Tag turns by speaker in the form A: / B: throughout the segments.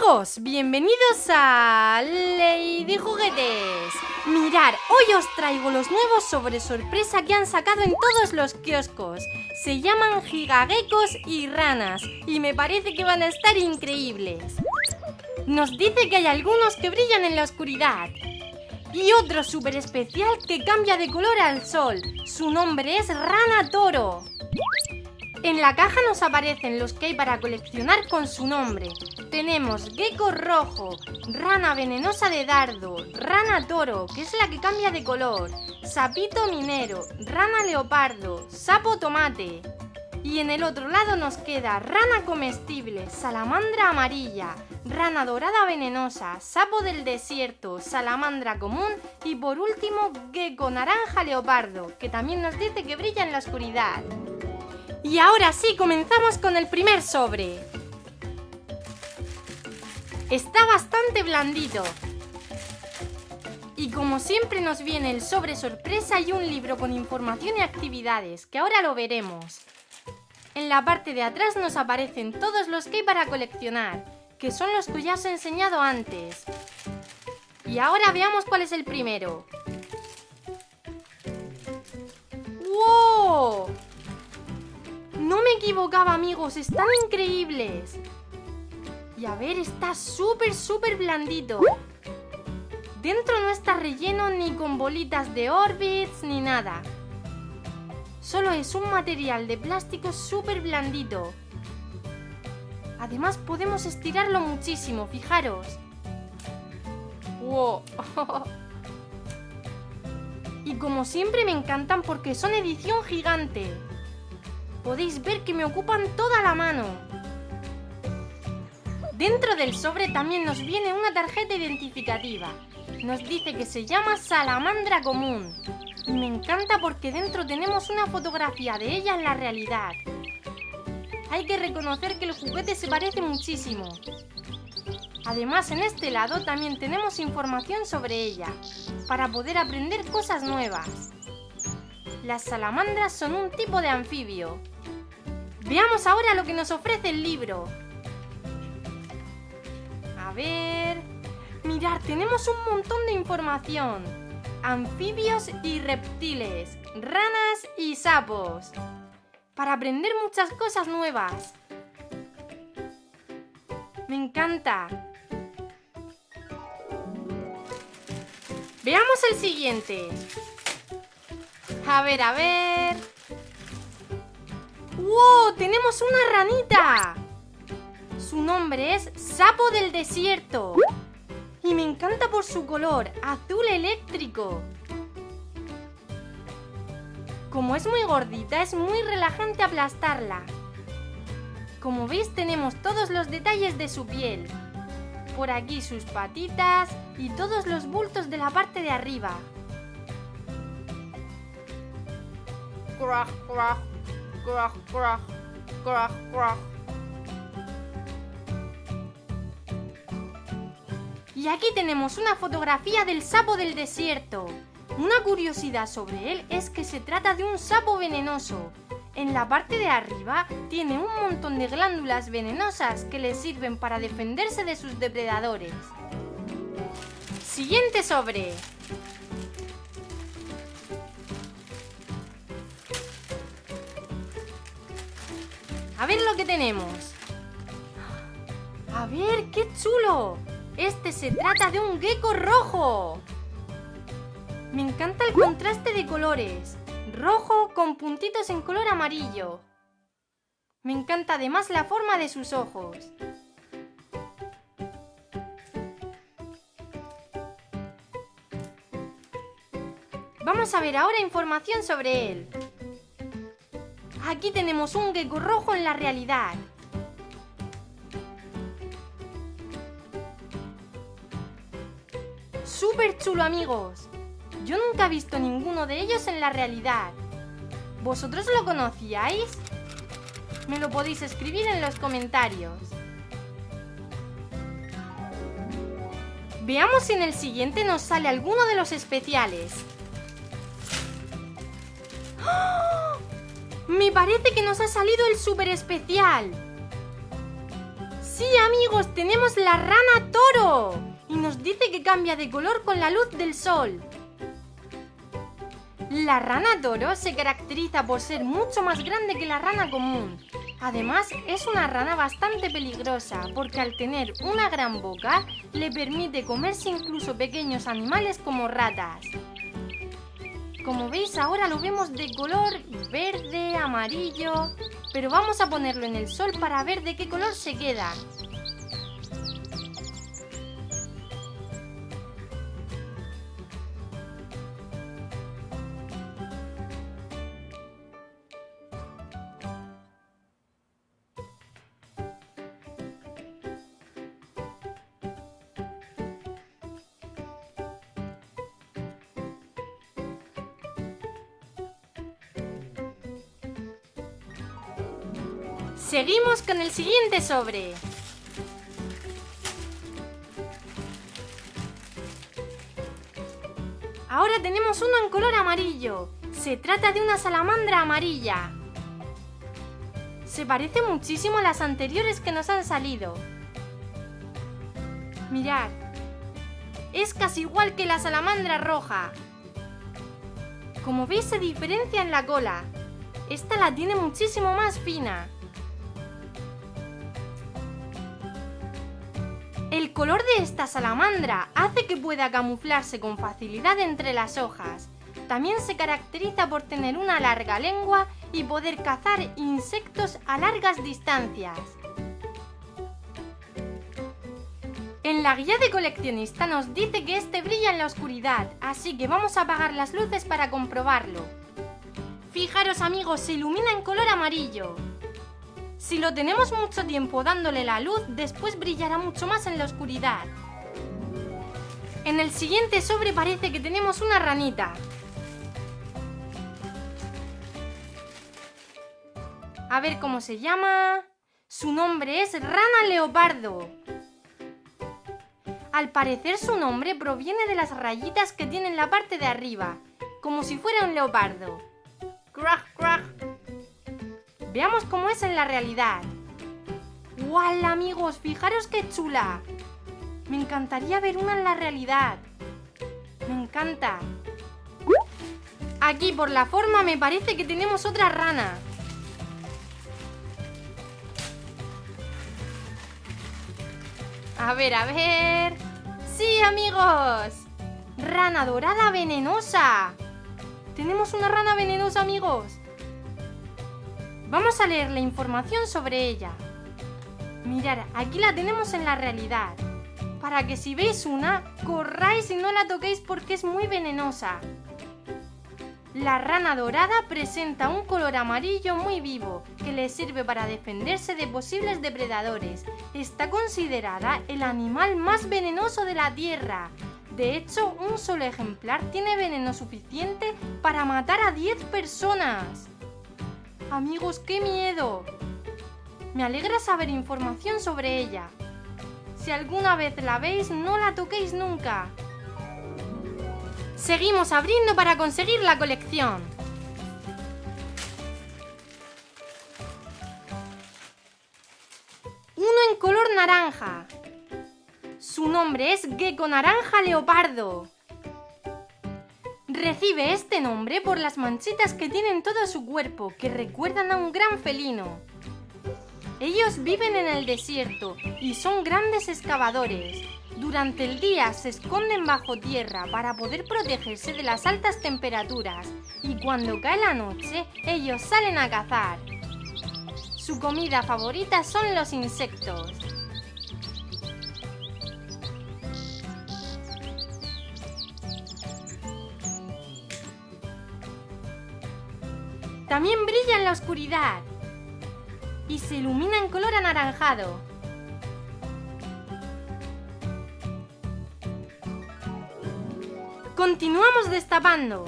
A: Amigos, bienvenidos a Lady Juguetes. Mirad, hoy os traigo los nuevos sobres sorpresa que han sacado en todos los kioscos. Se llaman gigageckos y ranas y me parece que van a estar increíbles. Nos dice que hay algunos que brillan en la oscuridad y otro súper especial que cambia de color al sol. Su nombre es Rana Toro. En la caja nos aparecen los que hay para coleccionar con su nombre. Tenemos gecko rojo, rana venenosa de dardo, rana toro, que es la que cambia de color, sapito minero, rana leopardo, sapo tomate. Y en el otro lado nos queda rana comestible, salamandra amarilla, rana dorada venenosa, sapo del desierto, salamandra común y por último gecko naranja leopardo, que también nos dice que brilla en la oscuridad. Y ahora sí, comenzamos con el primer sobre. Está bastante blandito. Y como siempre nos viene el sobre sorpresa y un libro con información y actividades, que ahora lo veremos. En la parte de atrás nos aparecen todos los que hay para coleccionar, que son los que ya os he enseñado antes. Y ahora veamos cuál es el primero. ¡Wow! No me equivocaba, amigos, están increíbles. Y a ver, está súper blandito. Dentro no está relleno ni con bolitas de Orbits ni nada. Solo es un material de plástico súper blandito. Además podemos estirarlo muchísimo, fijaros. ¡Wow! Y como siempre me encantan porque son edición gigante. Podéis ver que me ocupan toda la mano. Dentro del sobre también nos viene una tarjeta identificativa. Nos dice que se llama salamandra común. Y me encanta porque dentro tenemos una fotografía de ella en la realidad. Hay que reconocer que el juguete se parece muchísimo. Además, en este lado también tenemos información sobre ella, para poder aprender cosas nuevas. Las salamandras son un tipo de anfibio. Veamos ahora lo que nos ofrece el libro. A ver... Mirad, tenemos un montón de información. Anfibios y reptiles, ranas y sapos. Para aprender muchas cosas nuevas. Me encanta. Veamos el siguiente. A ver... ¡Wow! ¡Tenemos una ranita! Su nombre es sapo del desierto. Y me encanta por su color, azul eléctrico. Como es muy gordita, es muy relajante aplastarla. Como veis, tenemos todos los detalles de su piel. Por aquí sus patitas y todos los bultos de la parte de arriba. Croj, croj. Croj, croj, croj, croj. Y aquí tenemos una fotografía del sapo del desierto. Una curiosidad sobre él es que se trata de un sapo venenoso. En la parte de arriba tiene un montón de glándulas venenosas que le sirven para defenderse de sus depredadores. Siguiente sobre. A ver lo que tenemos. A ver, qué chulo. Este se trata de un gecko rojo. Me encanta el contraste de colores. Rojo con puntitos en color amarillo. Me encanta además la forma de sus ojos. Vamos a ver ahora información sobre él. Aquí tenemos un gecko rojo en la realidad. Súper chulo, amigos. Yo nunca he visto ninguno de ellos en la realidad. ¿Vosotros lo conocíais? Me lo podéis escribir en los comentarios. Veamos si en el siguiente nos sale alguno de los especiales. ¡Oh! Me parece que nos ha salido el súper especial. Sí, amigos, tenemos la rana toro. Y nos dice que cambia de color con la luz del sol. La rana toro se caracteriza por ser mucho más grande que la rana común. Además, es una rana bastante peligrosa porque al tener una gran boca le permite comerse incluso pequeños animales como ratas. Como veis, ahora lo vemos de color verde, amarillo, pero vamos a ponerlo en el sol para ver de qué color se queda. Seguimos con el siguiente sobre. Ahora tenemos uno en color amarillo. Se trata de una salamandra amarilla. Se parece muchísimo a las anteriores que nos han salido. Mirad. Es casi igual que la salamandra roja. Como veis, se diferencia en la cola. Esta la tiene muchísimo más fina. El color de esta salamandra hace que pueda camuflarse con facilidad entre las hojas. También se caracteriza por tener una larga lengua y poder cazar insectos a largas distancias. En la guía de coleccionista nos dice que este brilla en la oscuridad, así que vamos a apagar las luces para comprobarlo. Fijaros, amigos, se ilumina en color amarillo. Si lo tenemos mucho tiempo dándole la luz, después brillará mucho más en la oscuridad. En el siguiente sobre parece que tenemos una ranita. A ver cómo se llama. Su nombre es rana leopardo. Al parecer su nombre proviene de las rayitas que tiene en la parte de arriba, como si fuera un leopardo. ¡Crack, crack! Veamos cómo es en la realidad. ¡Guau, amigos! Fijaros qué chula. Me encantaría ver una en la realidad. Me encanta. Aquí por la forma me parece que tenemos otra rana. A ver. ¡Sí, amigos! ¡Rana dorada venenosa! Tenemos una rana venenosa, amigos. Vamos a leer la información sobre ella. Mirad, aquí la tenemos en la realidad. Para que si veis una, corráis y no la toquéis porque es muy venenosa. La rana dorada presenta un color amarillo muy vivo que le sirve para defenderse de posibles depredadores. Está considerada el animal más venenoso de la Tierra. De hecho, un solo ejemplar tiene veneno suficiente para matar a 10 personas. Amigos, ¡qué miedo! Me alegra saber información sobre ella. Si alguna vez la veis, no la toquéis nunca. Seguimos abriendo para conseguir la colección. Uno en color naranja. Su nombre es gecko naranja leopardo. Recibe este nombre por las manchitas que tiene en todo su cuerpo, que recuerdan a un gran felino. Ellos viven en el desierto y son grandes excavadores. Durante el día se esconden bajo tierra para poder protegerse de las altas temperaturas y cuando cae la noche, ellos salen a cazar. Su comida favorita son los insectos. También brilla en la oscuridad y se ilumina en color anaranjado. Continuamos destapando.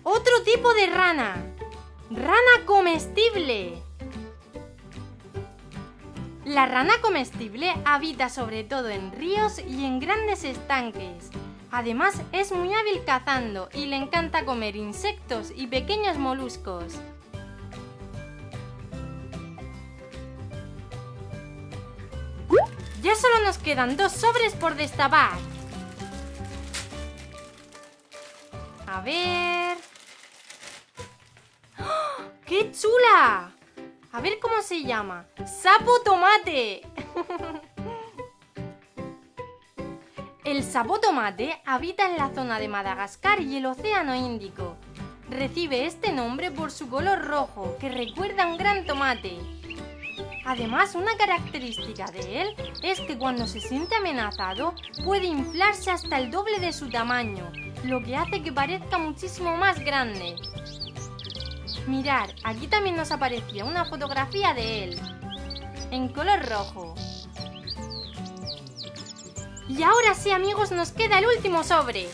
A: Otro tipo de rana. Rana comestible. La rana comestible habita sobre todo en ríos y en grandes estanques. Además, es muy hábil cazando y le encanta comer insectos y pequeños moluscos. Ya solo nos quedan 2 sobres por destapar. A ver... ¡Oh! ¡Qué chula! A ver cómo se llama. ¡Sapo tomate! El sapo tomate habita en la zona de Madagascar y el Océano Índico. Recibe este nombre por su color rojo, que recuerda a un gran tomate. Además, una característica de él es que cuando se siente amenazado puede inflarse hasta el doble de su tamaño, lo que hace que parezca muchísimo más grande. Mirad, aquí también nos aparecía una fotografía de él, en color rojo. Y ahora sí, amigos, nos queda el último sobre.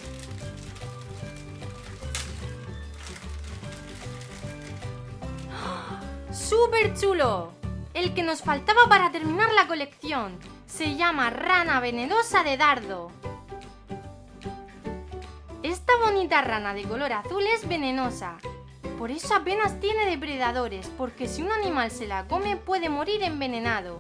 A: ¡Oh! ¡Súper chulo! El que nos faltaba para terminar la colección. Se llama rana venenosa de dardo. Esta bonita rana de color azul es venenosa. Por eso apenas tiene depredadores, porque si un animal se la come puede morir envenenado.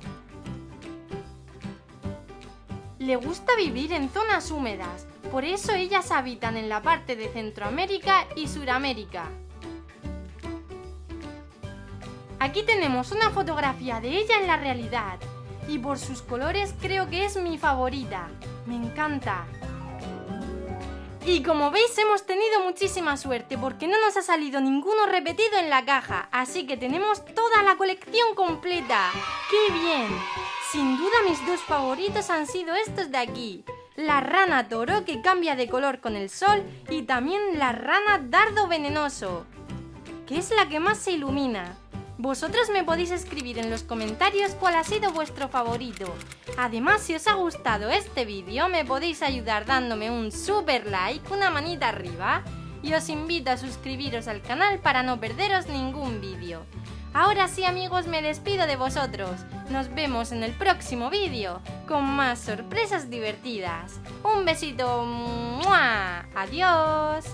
A: Le gusta vivir en zonas húmedas, por eso ellas habitan en la parte de Centroamérica y Suramérica. Aquí tenemos una fotografía de ella en la realidad, y por sus colores creo que es mi favorita. Me encanta. Y como veis, hemos tenido muchísima suerte porque no nos ha salido ninguno repetido en la caja, así que tenemos toda la colección completa. ¡Qué bien! Sin duda mis 2 favoritos han sido estos de aquí. La rana toro, que cambia de color con el sol, y también la rana dardo venenoso, que es la que más se ilumina. Vosotros me podéis escribir en los comentarios cuál ha sido vuestro favorito. Además, si os ha gustado este vídeo, me podéis ayudar dándome un super like, una manita arriba, y os invito a suscribiros al canal para no perderos ningún vídeo. Ahora sí, amigos, me despido de vosotros. Nos vemos en el próximo vídeo con más sorpresas divertidas. Un besito. ¡Mua! ¡Adiós!